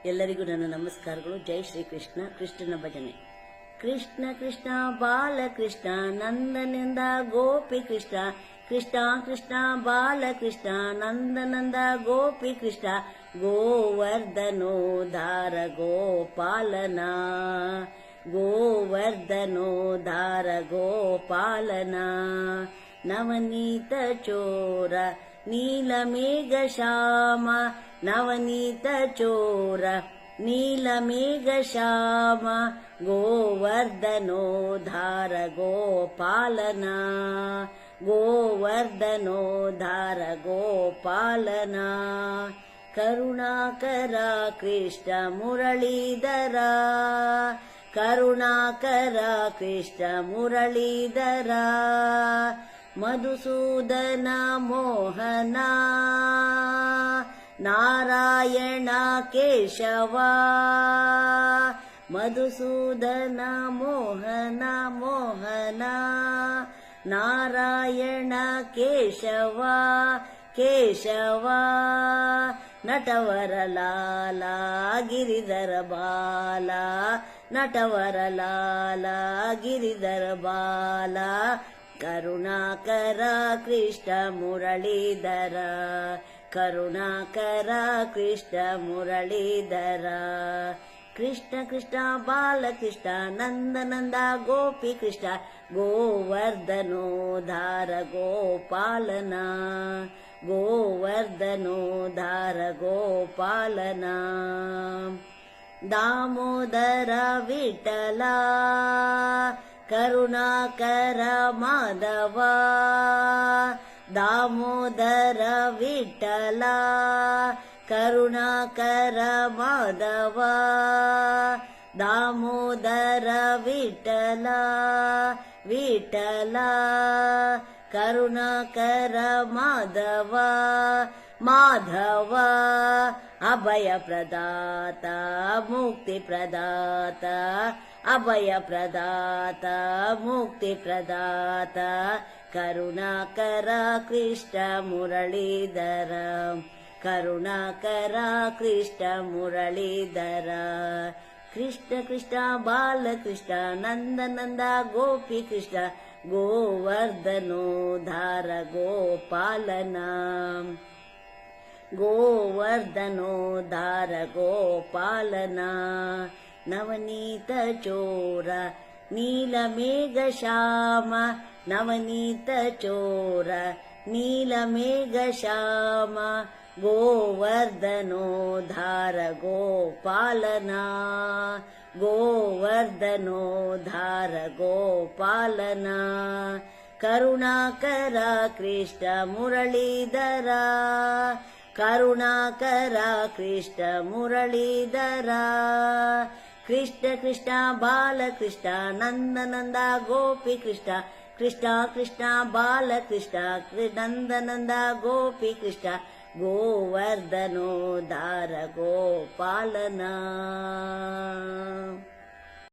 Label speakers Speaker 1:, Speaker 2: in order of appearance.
Speaker 1: ಎಲ್ಲರಿಗೂ ನನ್ನ ನಮಸ್ಕಾರಗಳು. ಜೈ ಶ್ರೀ ಕೃಷ್ಣ. ಕೃಷ್ಣನ ಭಜನೆ. ಕೃಷ್ಣ ಕೃಷ್ಣ ಬಾಲಕೃಷ್ಣ ನಂದನಂದ ಗೋಪಿ ಕೃಷ್ಣ, ಕೃಷ್ಣ ಕೃಷ್ಣ ಬಾಲಕೃಷ್ಣ ನಂದನಂದ ಗೋಪಿ ಕೃಷ್ಣ, ಗೋವರ್ಧನೋದ್ಧಾರ ಗೋಪಾಲನ, ಗೋವರ್ಧನೋದ್ಧಾರ ಗೋಪಾಲನ, ನವನೀತ ಚೋರ ನೀಲಮೇಘ ಶ್ಯಾಮ, ನವನೀತ ಚೋರ ನೀಲಮೇಘ ಶ್ಯಾಮ, ಗೋವರ್ಧನೋದ್ಧಾರ ಗೋಪಾಲನ, ಗೋವರ್ಧನೋದ್ಧಾರ ಗೋಪಾಲನ, ಕರುಣಾಕರ ಕೃಷ್ಣ ಮುರಳೀಧರ, ಕರುಣಾಕರ ಕೃಷ್ಣ ಮುರಳೀಧರ, ಮಧುಸೂದನ ಮೋಹನ ನಾರಾಯಣ ಕೇಶವ, ಮಧುಸೂದನ ಮೋಹನ ಮೋಹನ ನಾರಾಯಣ ಕೇಶವ ಕೇಶವ, ನಟವರ ಲಾಲ ಗಿರಿಧರ ಬಾಲ, ನಟವರ ಲಾಲ ಗಿರಿಧರ ಬಾಲ, ಕರುಣಾಕರ ಕೃಷ್ಣ ಮುರಳೀಧರ, ಕರುಣಾಕರ ಕೃಷ್ಣ ಮುರಳೀಧರ, ಕೃಷ್ಣ ಕೃಷ್ಣ ಬಾಲಕೃಷ್ಣ ನಂದನಂದ ಗೋಪಿ ಕೃಷ್ಣ, ಗೋವರ್ಧನೋದ್ಧಾರ ಗೋಪಾಲನ, ಗೋವರ್ಧನೋದ್ಧಾರ ಗೋಪಾಲನ, ದಾಮೋದರ ವಿಠಲ ಕರುಣಾಕರ ಮಾಧವ, ದಾಮೋದರ ವಿಠಲ ಕರುಣಾಕರ ಮಾಧವ, ದಾಮೋದರ ವಿಠಲ ವಿಠಲ ಕರುಣಾಕರ ಮಾಧವ ಮಾಧವ, ಅಭಯ ಪ್ರದಾತ ಮುಕ್ತಿ ಪ್ರದಾತ, ಅಭಯ ಪ್ರದಾತ ಮುಕ್ತಿ ಪ್ರದಾತ, ಕರುಣಾಕರ ಕೃಷ್ಣ ಮುರಳೀಧರ, ಕರುಣಾಕರ ಕೃಷ್ಣ ಮುರಳೀಧರ, ಕೃಷ್ಣ ಕೃಷ್ಣ ಬಾಲಕೃಷ್ಣ ನಂದನಂದ ಗೋಪಿ ಕೃಷ್ಣ, ಗೋವರ್ಧನೋದ್ಧಾರ ಗೋಪಾಲನ, ಗೋವರ್ಧನೋದ್ಧಾರ ಗೋಪಾಲನ, ನವನೀತ ಚೋರ ನೀಲಮೇಘ ಶ್ಯಾಮ, ನವನೀತ ಚೋರ ನೀಲಮೇಘ ಶ್ಯಾಮ, ಗೋವರ್ಧನೋದ್ಧಾರ ಗೋಪಾಲನ, ಗೋವರ್ಧನೋದ್ಧಾರ ಗೋಪಾಲನ, ಕರುಣಾಕರ ಕೃಷ್ಣ ಮುರಳೀಧರ, ಕರುಣಾಕರ ಕೃಷ್ಣ ಮುರಳೀಧರ, ಕೃಷ್ಣ ಕೃಷ್ಣ ಬಾಲಕೃಷ್ಣ ನಂದನಂದ ಗೋಪಿ ಕೃಷ್ಣ, ಕೃಷ್ಣ ಕೃಷ್ಣ ಬಾಲಕೃಷ್ಣ ನಂದನಂದ ಗೋಪಿ ಕೃಷ್ಣ, ಗೋವರ್ಧನೋದ್ಧಾರ ಗೋಪಾಲನ.